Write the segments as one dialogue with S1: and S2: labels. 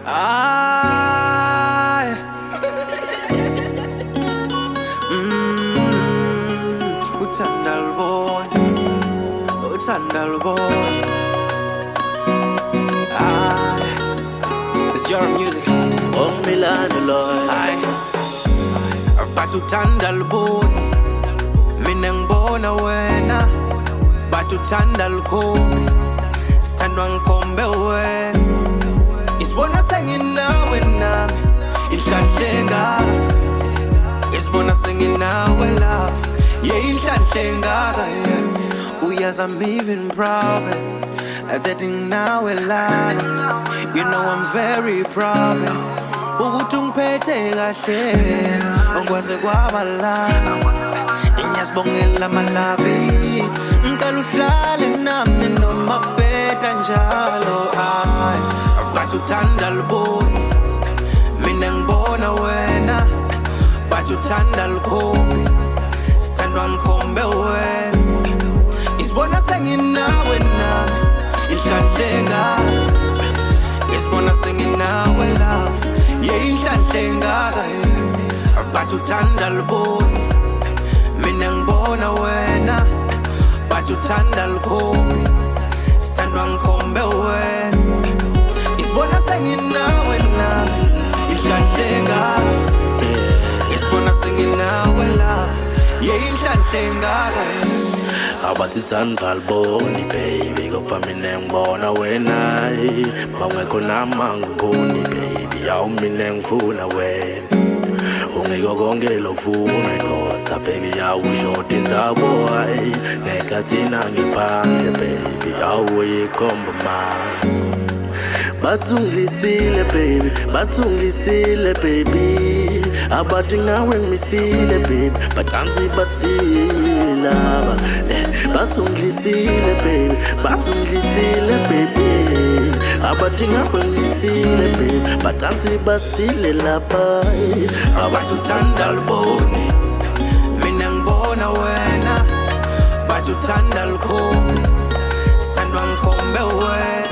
S1: Ay, uthanda lubona, uthanda lubona. Ay, it's your music.
S2: Milano Lord.
S1: Ay, but uthanda lubona, mina ngibona wena. But uthanda lukhombe, sithandwa ngikhombe wena. Isibona senginawe nami, inhlanhle ngaka. Isibona senginawe love, yeah inhlanhle ngaka yeah. Uyazi I'm even proud that nginawe lana. You know I'm very proud ukuthi ungiphethe kahle, ongikwaze kwaba lana. Ngiyasibongela malavi, ngicela uhlale nami noma kubheda njalo. Ay, but uthanda lubona, mina ngibona wena. But uthanda lukhombe, sithandwa ngikhombe wena. Isibona senginawe nami, inhlanhle ngaka. Isibona senginawe love, yeah inhlanhle ngaka yeah. But uthanda lubona, mina ngibona wena. But uthanda lukhombe, sithandwa ngikhombe wena. Isibona senginawe nami, inhlanhle ngaka. Isibona senginawe love, yeah inhlanhle ngaka yeah.
S2: Abathi thanda liboni baby, kopha mina ngibona wena. Mawungekho nami angiboni baby, yawu mina ngifuna wena. Ungekho konke lofuna indoda baby, yawushota indzabo hayi. Ngekhathina ngiphandle baby, yawu yikhomba manje. Bathungilisile baby, bathungilisile baby. Abathi ngawe ngimisile baby, batanzi basila ba. Bathungilisile baby, bathungilisile baby. Abathi ngawe ngimisile baby, batanzi basile lapha.
S1: But uthanda lubona, mina ngibona wena. But uthanda lukhombe, sithandwa ngikhombe wena.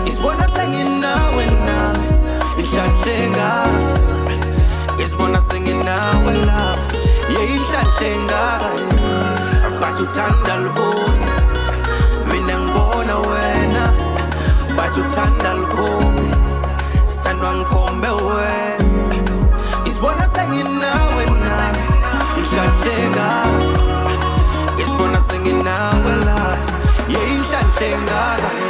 S1: Isibona senginawe nami, inhlanhle ngaka. Isibona senginawe love, yeah inhlanhle ngaka yeah. But uthanda lubona, mina ngibona wena. But uthanda lukhombe, sithandwa ngikhombe wena. Isibona senginawe nami, inhlanhle ngaka. Isibona senginawe love, yeah inhlanhle ngaka yeah.